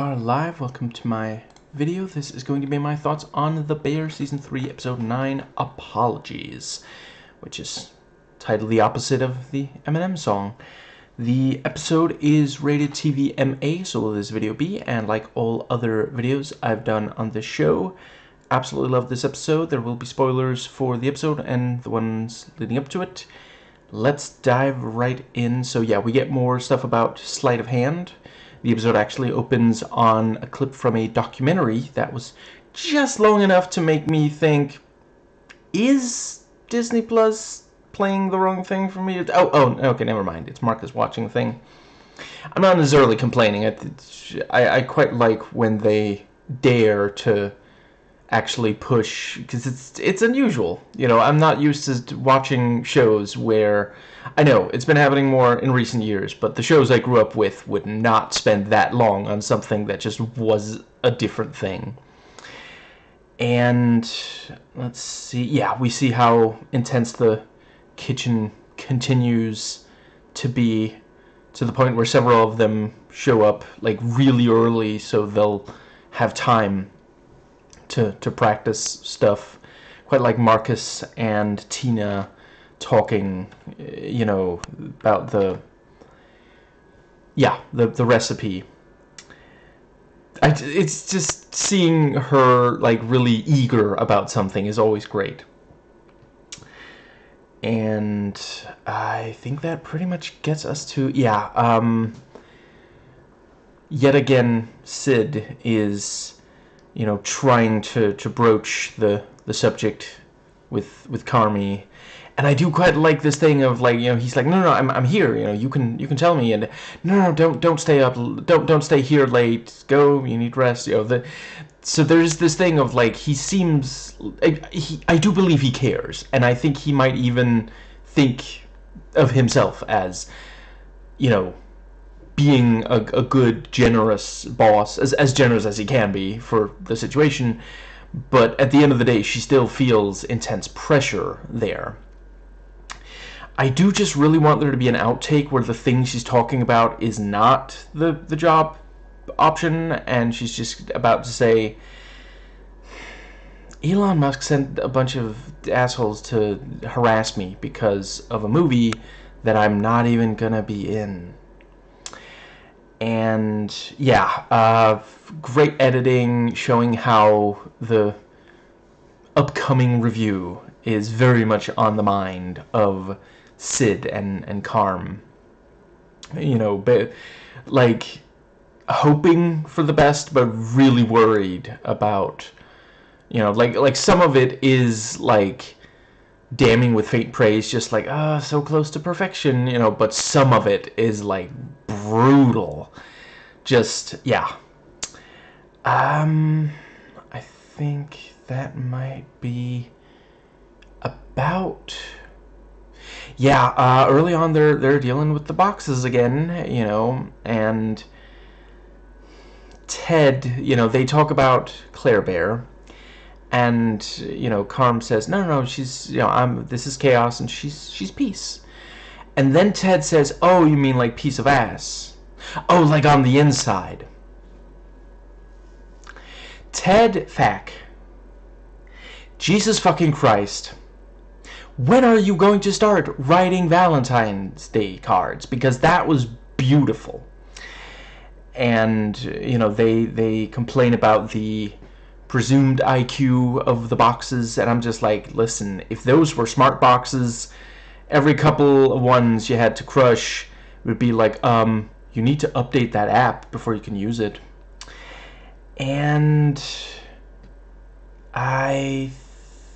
Are live. Welcome to my video. This is going to be my thoughts on The Bear Season 3 Episode 9, Apologies, which is titled the opposite of the Eminem song. The episode is rated TV MA, so will this video be, and like all other videos I've done on this show, absolutely love this episode. There will be spoilers for the episode and the ones leading up to it. Let's dive right in. So yeah, we get more stuff about sleight of hand. The episode actually opens on a clip from a documentary that was just long enough to make me think, is Disney Plus playing the wrong thing for me? Okay, never mind. It's Marcus watching the thing. I'm not necessarily complaining. I quite like when they dare to actually push, because it's unusual. You know, I'm not used to watching shows where, I know it's been happening more in recent years, but the shows I grew up with would not spend that long on something that just was a different thing. And let's see, yeah, we see how intense the kitchen continues to be, to the point where several of them show up like really early so they'll have time to practice stuff, quite like Marcus and Tina talking, you know, about the recipe. It's just seeing her like really eager about something is always great. And I think that pretty much gets us to, yet again, Sid is, you know, trying to broach the subject with Carmi, and I do quite like this thing of, like, you know, he's like, no, I'm here, you know, you can tell me, and no, don't stay up, don't stay here late, go, you need rest, you know, so there's this thing of, like, he seems, I do believe he cares, and I think he might even think of himself as, you know, being a good, generous boss, as generous as he can be for the situation, but at the end of the day, she still feels intense pressure there. I do just really want there to be an outtake where the thing she's talking about is not the job option, and she's just about to say, Elon Musk sent a bunch of assholes to harass me because of a movie that I'm not even gonna be in. And yeah, great editing, showing how the upcoming review is very much on the mind of Sid and Carm. You know, but like hoping for the best, but really worried about, you know, like some of it is like damning with faint praise, just like, so close to perfection, you know, but some of it is like brutal. Just, yeah. I think that might be about, yeah, early on they're dealing with the boxes again, you know, and Ted, you know, they talk about Claire Bear, and, you know, Carm says, no, she's, you know, this is chaos, and she's peace. And then Ted says, oh, you mean like piece of ass? Oh, like on the inside. Ted Fack. Jesus fucking Christ. When are you going to start writing Valentine's Day cards? Because that was beautiful. And, you know, they complain about the presumed IQ of the boxes, and I'm just like, listen, if those were smart boxes, every couple of ones you had to crush would be like, you need to update that app before you can use it. And I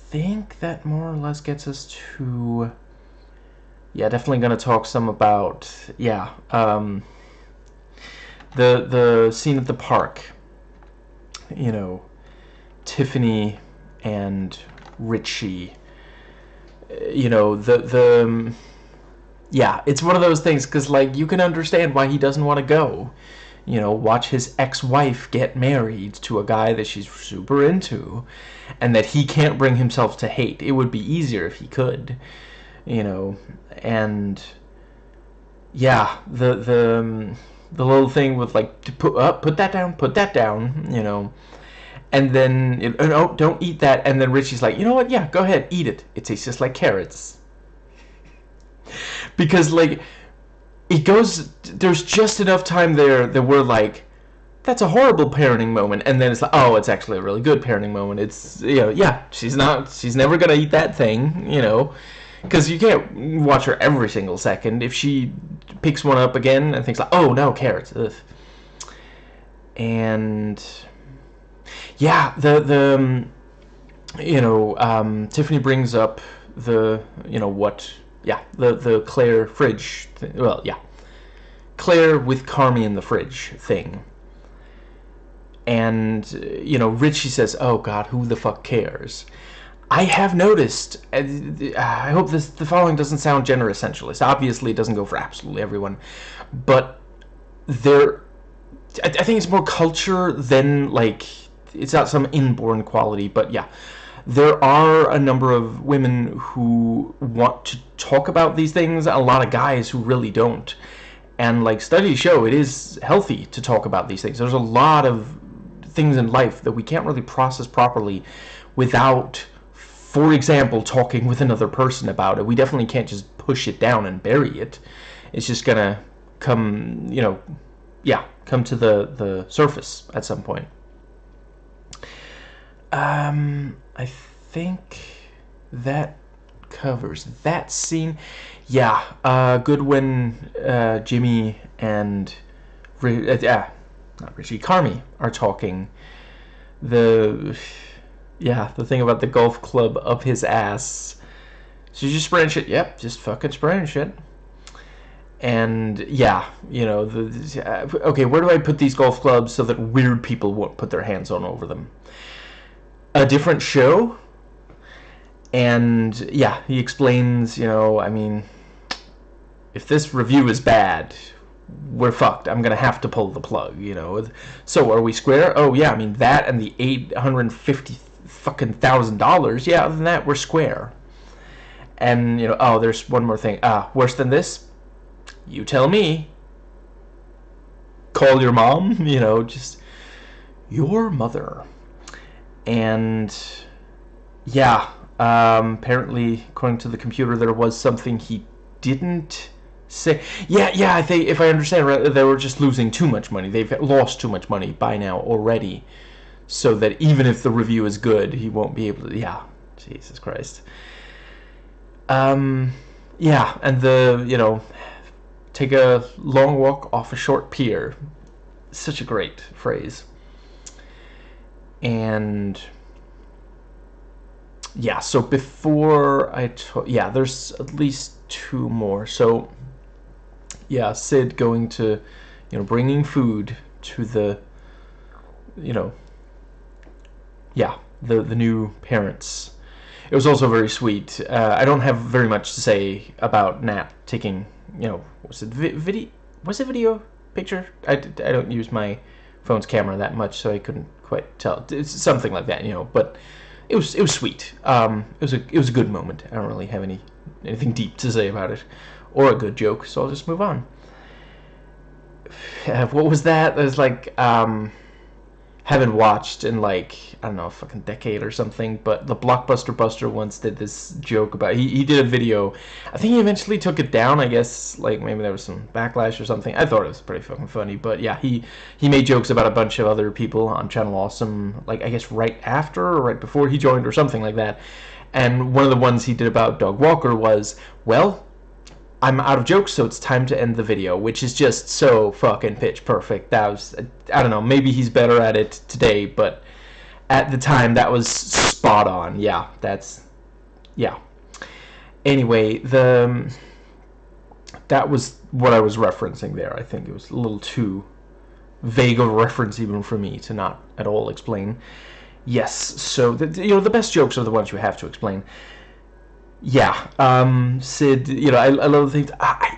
think that more or less gets us to, yeah, definitely gonna talk some about, yeah, the scene at the park, you know, Tiffany and Richie, you know, yeah, it's one of those things, because, like, you can understand why he doesn't want to go, you know, watch his ex-wife get married to a guy that she's super into, and that he can't bring himself to hate. It would be easier if he could, you know, and yeah, the little thing with like to put that down, you know. And then oh, don't eat that. And then Richie's like, you know what? Yeah, go ahead, eat it. It tastes just like carrots. Because like it goes, there's just enough time there that we're like, that's a horrible parenting moment, and then it's like, oh, it's actually a really good parenting moment. It's, you know, yeah, she's never gonna eat that thing, you know, because you can't watch her every single second. If she picks one up again and thinks like, oh no, carrots, ugh. And yeah, the you know, Tiffany brings up the, you know, what, yeah, the Claire fridge thing. Well, yeah, Claire with Carmy in the fridge thing. And, you know, Richie says, oh god, who the fuck cares? I have noticed, I hope the following doesn't sound gender essentialist. Obviously it doesn't go for absolutely everyone, but there, I think it's more culture than like, it's not some inborn quality, but yeah, there are a number of women who want to talk about these things, a lot of guys who really don't. And like studies show, it is healthy to talk about these things. There's a lot of things in life that we can't really process properly without, for example, talking with another person about it. We definitely can't just push it down and bury it. It's just gonna come, you know, yeah, come to the surface at some point. I think that covers that scene. Yeah, good when Jimmy and not Richie, Carmy are talking. The thing about the golf club up his ass. So you just spraying shit? Yep, just fucking spraying shit. And yeah, you know, okay, where do I put these golf clubs so that weird people won't put their hands on over them? A different show? And yeah, he explains, you know, I mean, if this review is bad, we're fucked. I'm gonna have to pull the plug, you know. So are we square? Oh yeah, I mean that and the $850 fucking $1,000. Yeah, other than that, we're square. And you know, oh, there's one more thing. Worse than this? You tell me. Call your mom. You know, just your mother. And yeah, apparently, according to the computer, there was something he didn't say. Yeah, I think, if I understand right, they were just losing too much money. They've lost too much money by now already, so that even if the review is good, he won't be able to. Yeah, Jesus Christ. Yeah, and you know, take a long walk off a short pier. Such a great phrase. And yeah, so before yeah, there's at least two more. So yeah, Sid going to, you know, bringing food to the, you know, yeah, the new parents. It was also very sweet. I don't have very much to say about Nat taking, you know, was it video picture? I don't use my phone's camera that much, so I couldn't quite tell. It's something like that, you know, but it was sweet. It was a good moment. I don't really have anything deep to say about it, or a good joke, so I'll just move on. What was that? It was like, haven't watched in like, I don't know, a fucking decade or something, but the Blockbuster Buster once did this joke about, he did a video. I think he eventually took it down, I guess, like maybe there was some backlash or something. I thought it was pretty fucking funny, but yeah, he made jokes about a bunch of other people on Channel Awesome, like I guess right after or right before he joined or something like that. And one of the ones he did about Doug Walker was, well, I'm out of jokes, so it's time to end the video, which is just so fucking pitch perfect. That was, I don't know, maybe he's better at it today, but at the time that was spot on. Yeah, yeah. Anyway, that was what I was referencing there. I think it was a little too vague of a reference even for me to not at all explain. Yes, so you know, the best jokes are the ones you have to explain. Yeah, Sid, you know, I love the things. I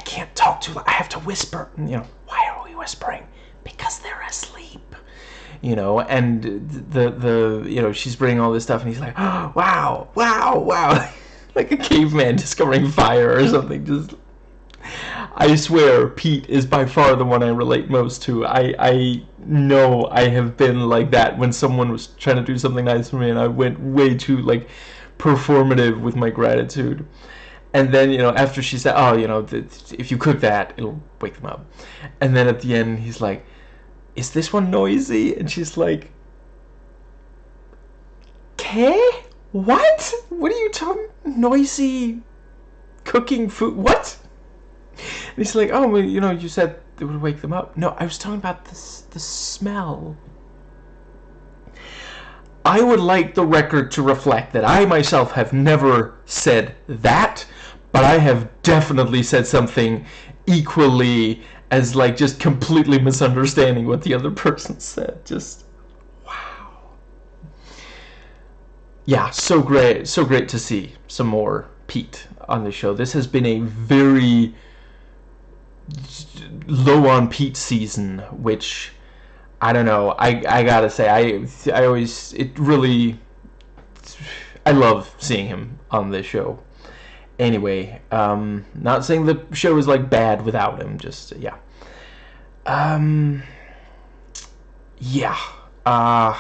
can't talk too loud. I have to whisper. You know, why are we whispering? Because they're asleep. You know, and the you know, she's bringing all this stuff, and he's like, oh, wow, like a caveman discovering fire or something. Just, I swear, Pete is by far the one I relate most to. I know I have been like that when someone was trying to do something nice for me, and I went way too, like, performative with my gratitude. And then, you know, after she said, oh, you know, if you cook that, it'll wake them up. And then at the end, he's like, is this one noisy? And she's like, "K? What? What are you talking? Noisy cooking food? What?" And he's like, "Oh, well, you know, you said it would wake them up." No, I was talking about the smell. I would like the record to reflect that I myself have never said that, but I have definitely said something equally as, like, just completely misunderstanding what the other person said. Just, wow. Yeah, so great to see some more Pete on the show. This has been a very low on Pete season, which, I don't know, I gotta say, I always, it really, I love seeing him on this show. Anyway, not saying the show is, like, bad without him, just, yeah. Yeah, the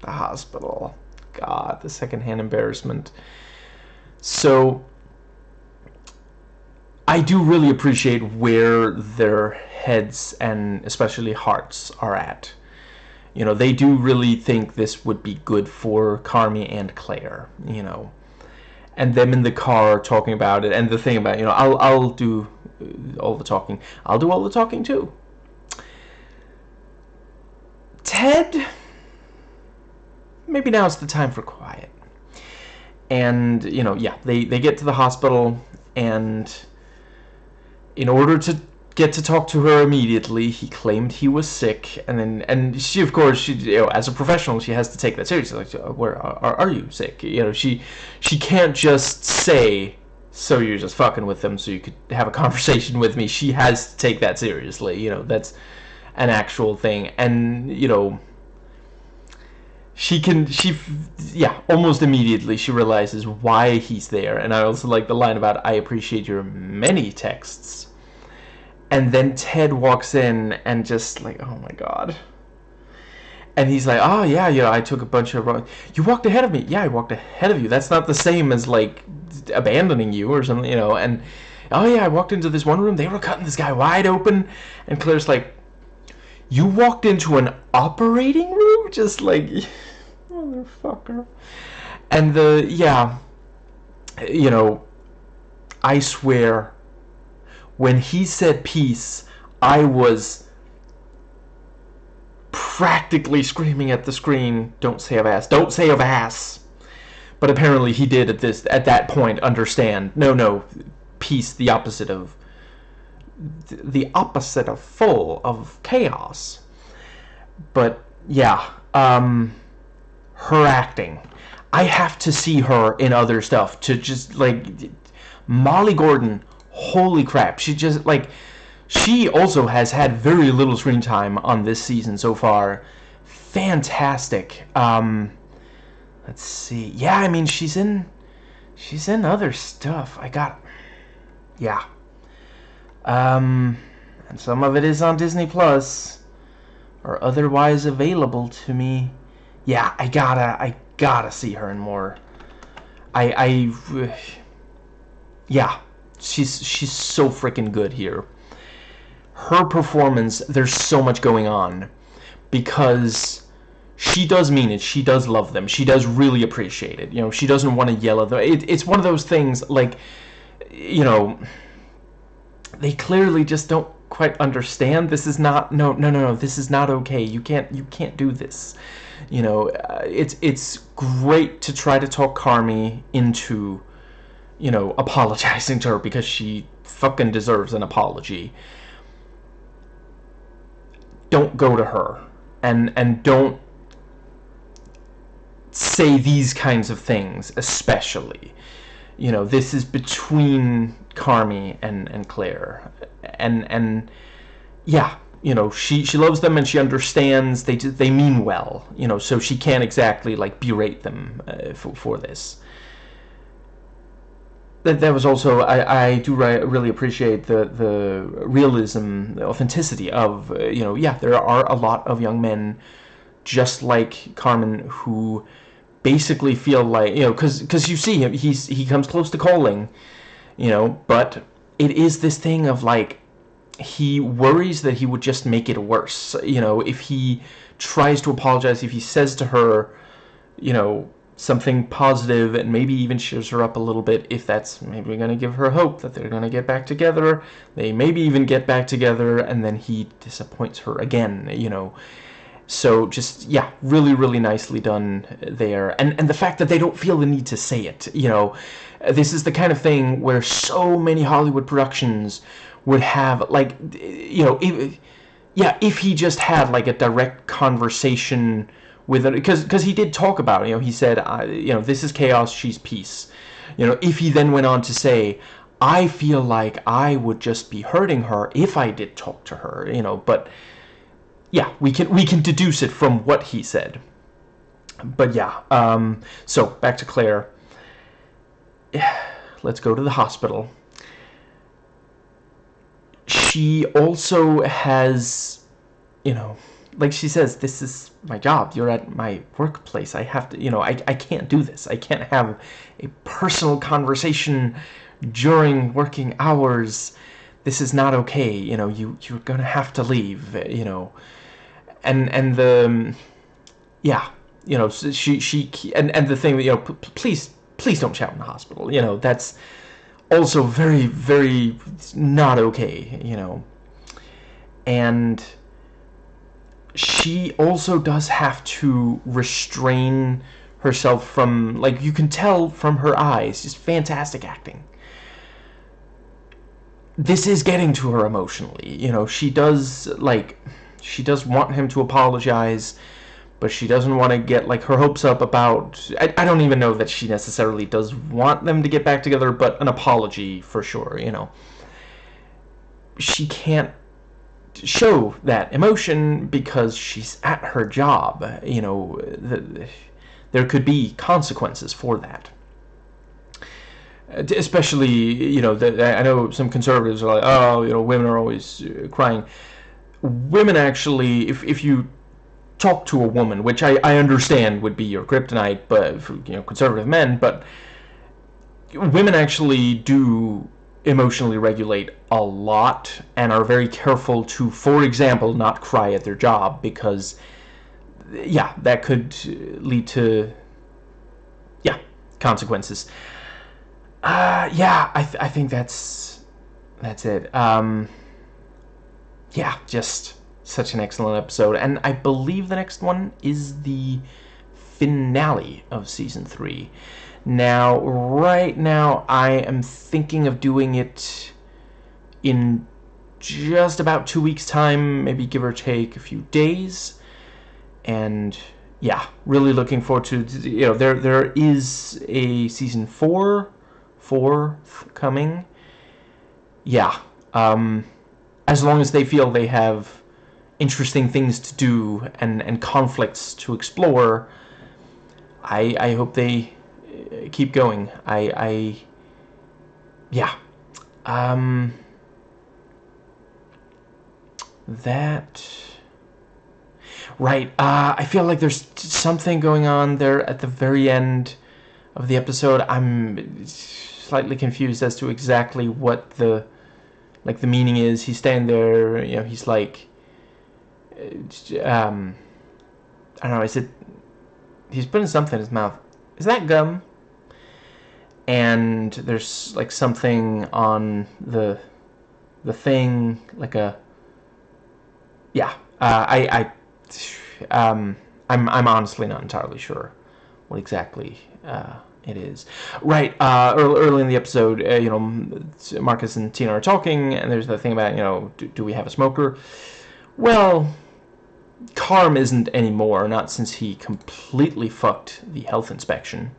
hospital, God, the secondhand embarrassment. So, I do really appreciate where their heads and especially hearts are at. You know, they do really think this would be good for Carmi and Claire, you know. And them in the car talking about it, and the thing about, you know, I'll do all the talking. I'll do all the talking too. Ted, maybe now's the time for quiet. And, you know, yeah, they get to the hospital, and in order to get to talk to her immediately, he claimed he was sick, and she, of course, she, you know, as a professional, she has to take that seriously. Like, where are you sick? You know, she can't just say, so you're just fucking with them so you could have a conversation with me. She has to take that seriously. You know, that's an actual thing. And, you know, yeah, almost immediately she realizes why he's there. And I also like the line about, "I appreciate your many texts." And then Ted walks in and just, like, oh my God. And he's like, "Oh yeah, you know, I took a bunch of you walked ahead of me." "Yeah, I walked ahead of you. That's not the same as, like, abandoning you or something, you know." And, "Oh yeah, I walked into this one room, they were cutting this guy wide open." And Claire's like, "You walked into an operating room?" Just like, motherfucker. And yeah, you know, I swear, when he said peace, I was practically screaming at the screen, "Don't say of ass, don't say of ass." But apparently he did at that point understand, no, peace, the opposite of full of chaos. But yeah, her acting, I have to see her in other stuff to just, like, Molly Gordon, holy crap, she just, like, she also has had very little screen time on this season so far. Fantastic. Let's see. Yeah, I mean, she's in other stuff. Yeah. And some of it is on Disney Plus or otherwise available to me. Yeah, I gotta see her in more. Yeah, she's so freaking good here. Her performance, there's so much going on, because she does mean it. She does love them. She does really appreciate it. You know, she doesn't want to yell at them. It's one of those things, like, you know, they clearly just don't quite understand. This is not, no, this is not okay. You can't do this. You know, it's great to try to talk Carmi into, you know, apologizing to her, because she fucking deserves an apology. Don't go to her and don't say these kinds of things, especially. You know, this is between Carmi and Claire, and yeah, you know, she loves them and she understands they mean well, you know, so she can't exactly, like, berate them for this. that was also, I do really appreciate the realism, the authenticity of, you know, yeah, there are a lot of young men just like Carmen who basically feel like, you know, because you see him, he comes close to calling, you know, but it is this thing of like, he worries that he would just make it worse, you know, if he tries to apologize, if he says to her, you know, something positive and maybe even cheers her up a little bit, if that's maybe going to give her hope that they're going to get back together, they maybe even get back together, and then he disappoints her again, you know. So just, yeah, really, really nicely done there. And the fact that they don't feel the need to say it, you know, this is the kind of thing where so many Hollywood productions would have, like, you know, if he just had, like, a direct conversation with it, because he did talk about it, you know, he said, you know, this is chaos, she's peace. You know, if he then went on to say, I feel like I would just be hurting her if I did talk to her, you know, but yeah, we can deduce it from what he said. But yeah, so back to Claire. Let's go to the hospital. She also has, you know, like she says, this is my job. You're at my workplace. I have to, you know, I can't do this. I can't have a personal conversation during working hours. This is not okay. You know, you're gonna have to leave. You know, and the yeah, you know, she and the thing that, you know, please don't shout in the hospital. You know, that's also very, very not okay. You know, and she also does have to restrain herself from, like, you can tell from her eyes, just fantastic acting. This is getting to her emotionally, you know, she does want him to apologize, but she doesn't want to get, like, her hopes up about, I don't even know that she necessarily does want them to get back together, but an apology for sure, you know. She can't show that emotion because she's at her job, you know, there could be consequences for that. Especially, you know, I know some conservatives are like, oh, you know, women are always crying. Women actually, if you talk to a woman, which I understand would be your kryptonite, but for, you know, conservative men, but women actually do emotionally regulate a lot and are very careful to, for example, not cry at their job, because yeah, that could lead to, yeah, consequences. Yeah, I think that's it. Yeah, just such an excellent episode, and I believe the next one is the finale of season 3. Now, right now, I am thinking of doing it in just about 2 weeks' time, maybe give or take a few days. And yeah, really looking forward to, you know, there is a season 4 coming. Yeah, as long as they feel they have interesting things to do and conflicts to explore, I hope they keep going. Yeah, that, right, I feel like there's something going on there at the very end of the episode. I'm slightly confused as to exactly what the meaning is. He's standing there, you know, he's like, I don't know, is it, he's putting something in his mouth. Is that gum? And there's like something on the thing, like a, yeah, I'm honestly not entirely sure what exactly it is. Right, early in the episode, you know, Marcus and Tina are talking, and there's the thing about, you know, do we have a smoker? Well, Carm isn't anymore, not since he completely fucked the health inspection.